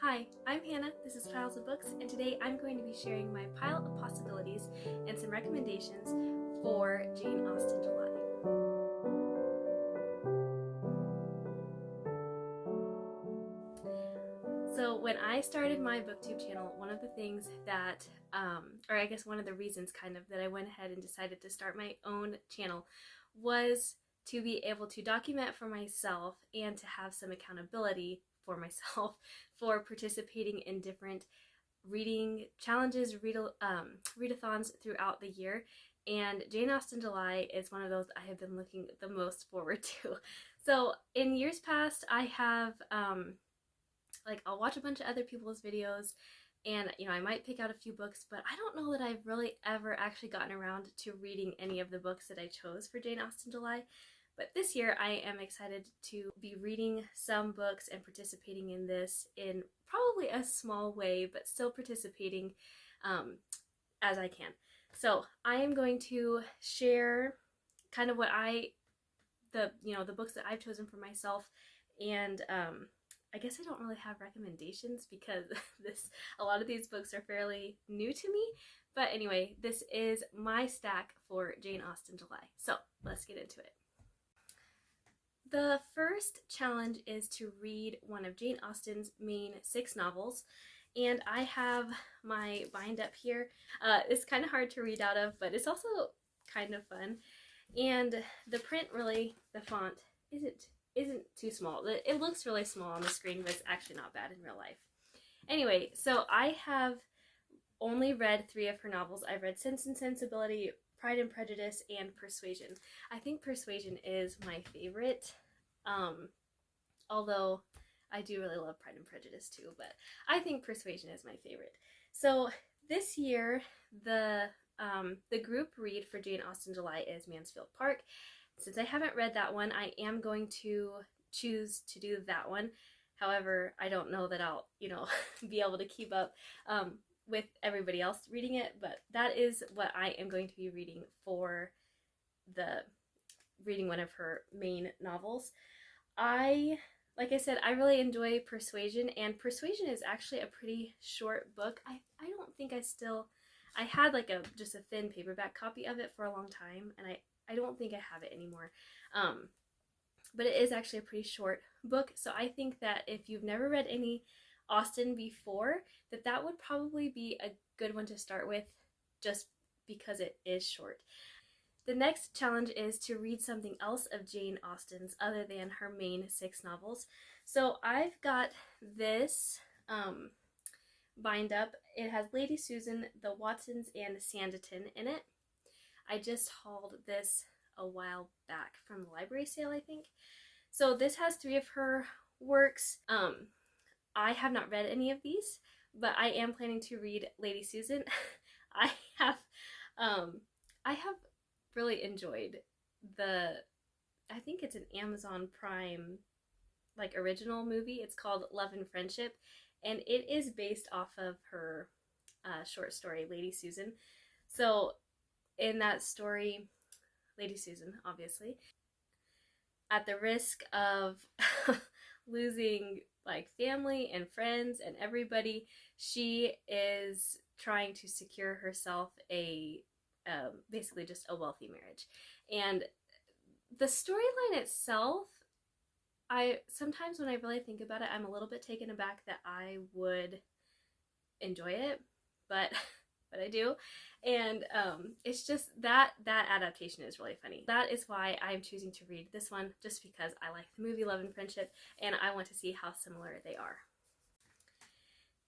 Hi, I'm Hannah, this is Piles of Books, and today I'm going to be sharing my pile of possibilities and some recommendations for Jane Austen July. So when I started my booktube channel, one of the things that, or I guess one of the reasons kind of that I went ahead and decided to start my own channel was to be able to document for myself and to have some accountability for myself for participating in different reading challenges, readathons throughout the year. And Jane Austen July is one of those I have been looking the most forward to. So in years past, I have, I'll watch a bunch of other people's videos and, I might pick out a few books, but I don't know that I've really ever actually gotten around to reading any of the books that I chose for Jane Austen July. But this year I am excited to be reading some books and participating in this in probably a small way, but still participating as I can. So I am going to share kind of what the books that I've chosen for myself, and I guess I don't really have recommendations because a lot of these books are fairly new to me. But anyway, this is my stack for Jane Austen July. So let's get into it. The first challenge is to read one of Jane Austen's main 6 novels, and I have my bind up here. It's kind of hard to read out of, but it's also kind of fun. And the print really, the font isn't too small. It looks really small on the screen, but it's actually not bad in real life. Anyway, so I have only read 3 of her novels. I've read Sense and Sensibility, Pride and Prejudice, and Persuasion. I think Persuasion is my favorite, although I do really love Pride and Prejudice too, but I think Persuasion is my favorite. So this year, the group read for Jane Austen July is Mansfield Park. Since I haven't read that one, I am going to choose to do that one. However, I don't know that I'll, be able to keep up with everybody else reading it, but that is what I am going to be reading for reading one of her main novels. Like I said, I really enjoy Persuasion, and Persuasion is actually a pretty short book. I don't think I had just a thin paperback copy of it for a long time, and I don't think I have it anymore. But it is actually a pretty short book, so I think that if you've never read any Austen before, that would probably be a good one to start with, just because it is short. The next challenge is to read something else of Jane Austen's other than her main 6 novels. So I've got this bind up. It has Lady Susan, the Watsons, and Sanditon in it. I just hauled this a while back from the library sale, I think. So this has 3 of her works. I have not read any of these, but I am planning to read Lady Susan. I have really enjoyed I think it's an Amazon Prime original movie. It's called Love and Friendship, and it is based off of her short story Lady Susan. So in that story, Lady Susan, obviously, at the risk of losing family and friends and everybody, she is trying to secure herself basically just a wealthy marriage. And the storyline itself, sometimes when I really think about it, I'm a little bit taken aback that I would enjoy it, but I do. And it's just that adaptation is really funny. That is why I'm choosing to read this one, just because I like the movie Love and Friendship, and I want to see how similar they are.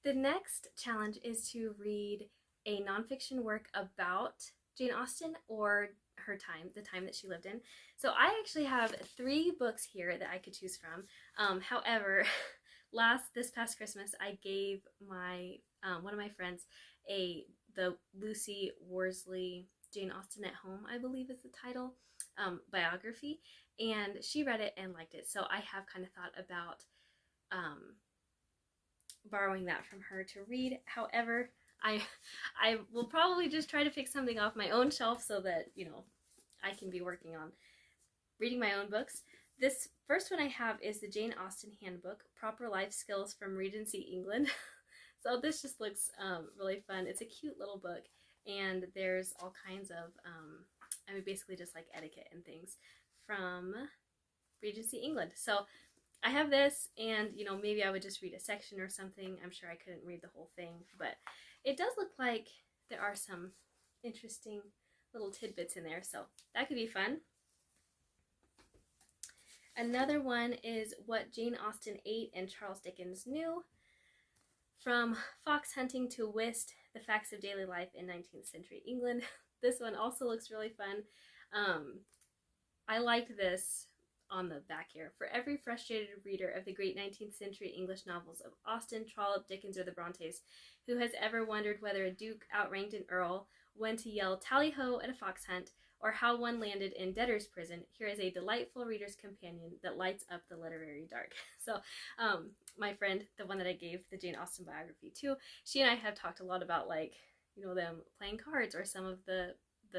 The next challenge is to read a nonfiction work about Jane Austen or her time, the time that she lived in. So I actually have 3 books here that I could choose from. However, this past Christmas, I gave one of my friends the Lucy Worsley Jane Austen at Home, I believe is the title, biography, and she read it and liked it. So I have kind of thought about borrowing that from her to read. However, I will probably just try to pick something off my own shelf so that, I can be working on reading my own books. This first one I have is the Jane Austen Handbook, Proper Life Skills from Regency England. So this just looks really fun. It's a cute little book, and there's all kinds of, I mean, basically just like etiquette and things from Regency England. So I have this, and you know, maybe I would just read a section or something. I'm sure I couldn't read the whole thing, but it does look like there are some interesting little tidbits in there, so that could be fun. Another one is What Jane Austen Ate and Charles Dickens Knew, From Fox Hunting to Whist, The Facts of Daily Life in 19th Century England. This one also looks really fun. I liked this on the back here. For every frustrated reader of the great 19th century English novels of Austen, Trollope, Dickens, or the Brontes, who has ever wondered whether a duke outranked an earl, when to yell tally-ho at a fox hunt, or how one landed in debtor's prison, here is a delightful reader's companion that lights up the literary dark. So my friend, the one that I gave the Jane Austen biography to, she and I have talked a lot about, like, you know, them playing cards or some of the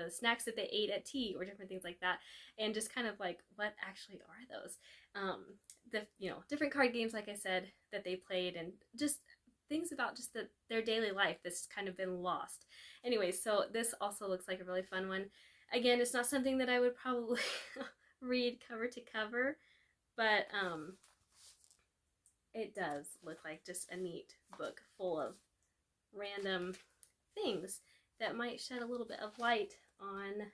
snacks that they ate at tea or different things like that, and just kind of like, what actually are those? The, you know, different card games, like I said, that they played, and just things about just their daily life that's kind of been lost. Anyway, so this also looks like a really fun one. Again, it's not something that I would probably read cover to cover, but it does look like just a neat book full of random things that might shed a little bit of light on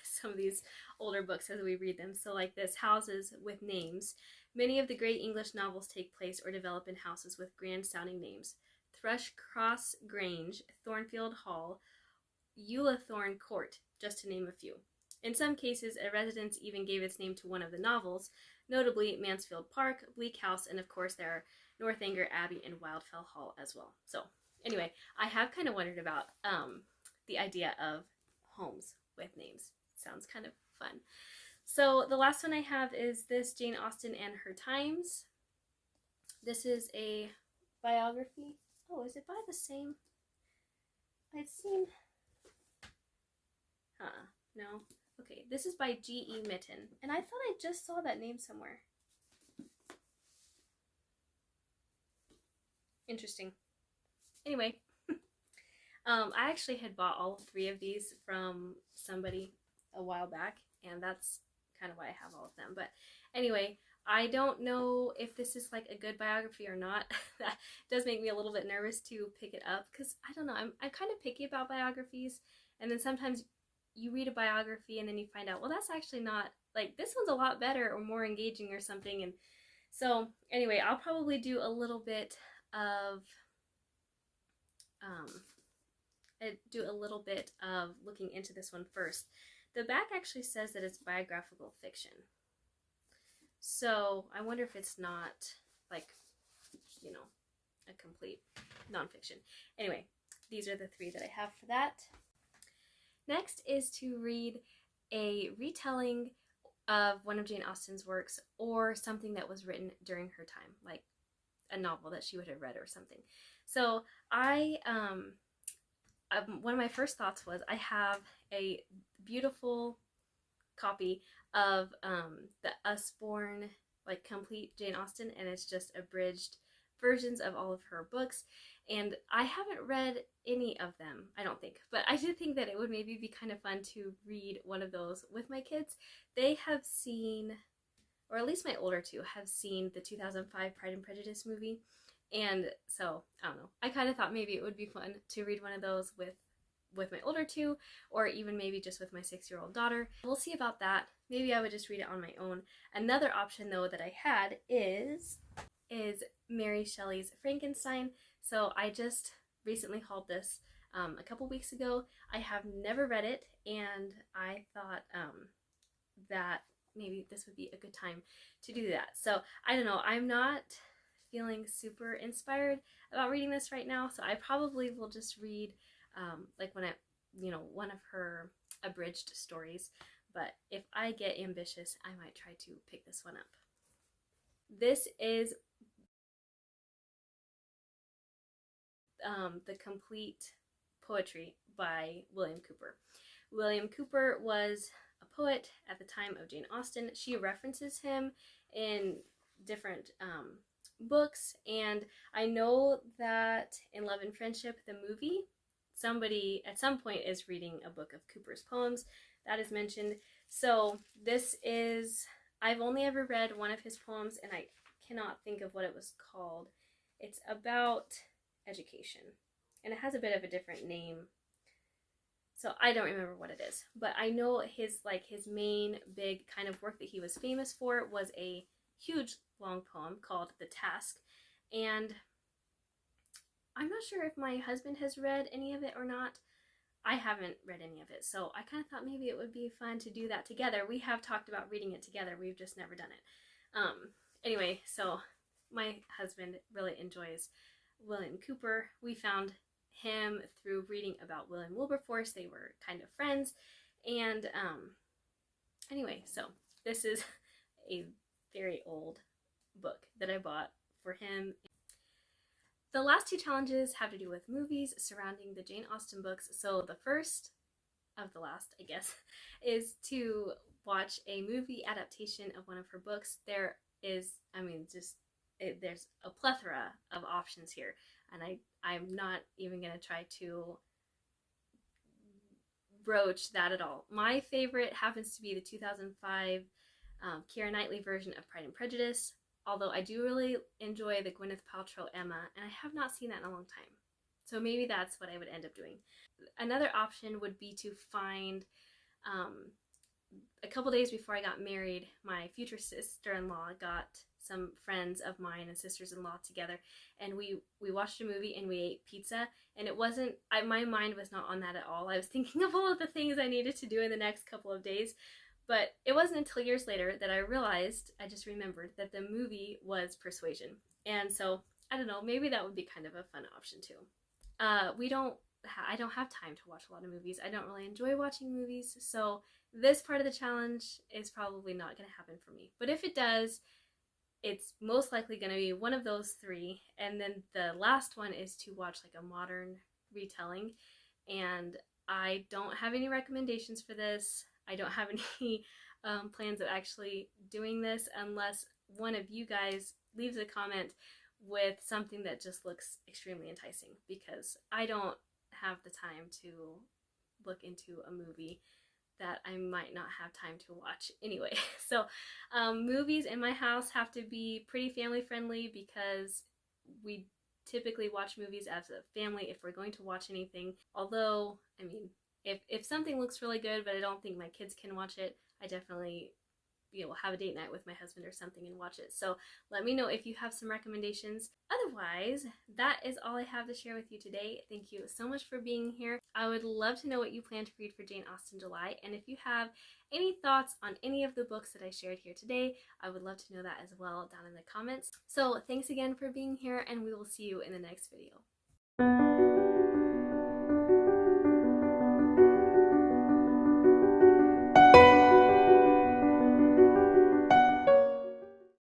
some of these older books as we read them. So like this, Houses with Names. Many of the great English novels take place or develop in houses with grand sounding names. Thrushcross Grange, Thornfield Hall, Eulathorne Court, just to name a few. In some cases, a residence even gave its name to one of the novels, notably Mansfield Park, Bleak House, and of course there are Northanger Abbey and Wildfell Hall as well. So anyway, I have kind of wondered about the idea of homes with names. Sounds kind of fun. So the last one I have is this, Jane Austen and Her Times. This is a biography. Oh, is it by the same? I'd seen... no. Okay, this is by G.E. Mitten, and I thought I just saw that name somewhere. Interesting. Anyway, I actually had bought all three of these from somebody a while back, and that's kind of why I have all of them. But anyway, I don't know if this is like a good biography or not. That does make me a little bit nervous to pick it up, because I don't know, I'm kind of picky about biographies, and then sometimes you read a biography and then you find out, well, that's actually not, like, this one's a lot better or more engaging or something. And so anyway, I'll probably do a little bit of looking into this one first. The back actually says that it's biographical fiction, so I wonder if it's not, like, you know, a complete nonfiction. Anyway, these are the three that I have for that. Next is to read a retelling of one of Jane Austen's works, or something that was written during her time, like a novel that she would have read or something. So one of my first thoughts was, I have a beautiful copy of the Usborne, like, complete Jane Austen, and it's just abridged versions of all of her books, and I haven't read any of them, I don't think, but I did think that it would maybe be kind of fun to read one of those with my kids. They have seen, or at least my older two have seen, the 2005 Pride and Prejudice movie, and so I don't know, I kind of thought maybe it would be fun to read one of those with my older two, or even maybe just with my 6-year-old daughter. We'll see about that. Maybe I would just read it on my own. Another option though that I had is Mary Shelley's Frankenstein. So I just recently hauled this a couple weeks ago. I have never read it, and I thought that maybe this would be a good time to do that. So I don't know, I'm not feeling super inspired about reading this right now, so I probably will just read like one of her abridged stories. But if I get ambitious, I might try to pick this one up. This is the complete poetry by William Cooper. William Cooper was a poet at the time of Jane Austen. She references him in different books, and I know that in Love and Friendship, the movie, somebody at some point is reading a book of Cooper's poems that is mentioned. So this is, I've only ever read one of his poems, and I cannot think of what it was called. It's about education, and it has a bit of a different name, so I don't remember what it is. But I know his main big kind of work that he was famous for was a huge long poem called The Task, and I'm not sure if my husband has read any of it or not. I haven't read any of it, so I kind of thought maybe it would be fun to do that together. We have talked about reading it together, we've just never done it. Anyway, so my husband really enjoys William Cooper. We found him through reading about William Wilberforce. They were kind of friends, and anyway, so this is a very old book that I bought for him. The last two challenges have to do with movies surrounding the Jane Austen books. So the first of the last, I guess, is to watch a movie adaptation of one of her books. There is, there's a plethora of options here, and I'm not even going to try to broach that at all. My favorite happens to be the 2005 Keira Knightley version of Pride and Prejudice, although I do really enjoy the Gwyneth Paltrow Emma, and I have not seen that in a long time. So maybe that's what I would end up doing. Another option would be to find, a couple days before I got married, my future sister-in-law got some friends of mine and sisters-in-law together, and we watched a movie and we ate pizza, and it wasn't, my mind was not on that at all. I was thinking of all of the things I needed to do in the next couple of days, but it wasn't until years later that I realized, I just remembered, that the movie was Persuasion. And so, I don't know, maybe that would be kind of a fun option too. I don't have time to watch a lot of movies. I don't really enjoy watching movies, so this part of the challenge is probably not going to happen for me. But if it does, it's most likely going to be one of those three. And then the last one is to watch like a modern retelling. And I don't have any recommendations for this. I don't have any plans of actually doing this unless one of you guys leaves a comment with something that just looks extremely enticing, because I don't have the time to look into a movie that I might not have time to watch anyway. So movies in my house have to be pretty family friendly, because we typically watch movies as a family if we're going to watch anything. Although, I mean, if something looks really good but I don't think my kids can watch it, I definitely will have a date night with my husband or something and watch it. So let me know if you have some recommendations. Otherwise, that is all I have to share with you today. Thank you so much for being here. I would love to know what you plan to read for Jane Austen July, and if you have any thoughts on any of the books that I shared here today, I would love to know that as well down in the comments. So thanks again for being here, and we will see you in the next video.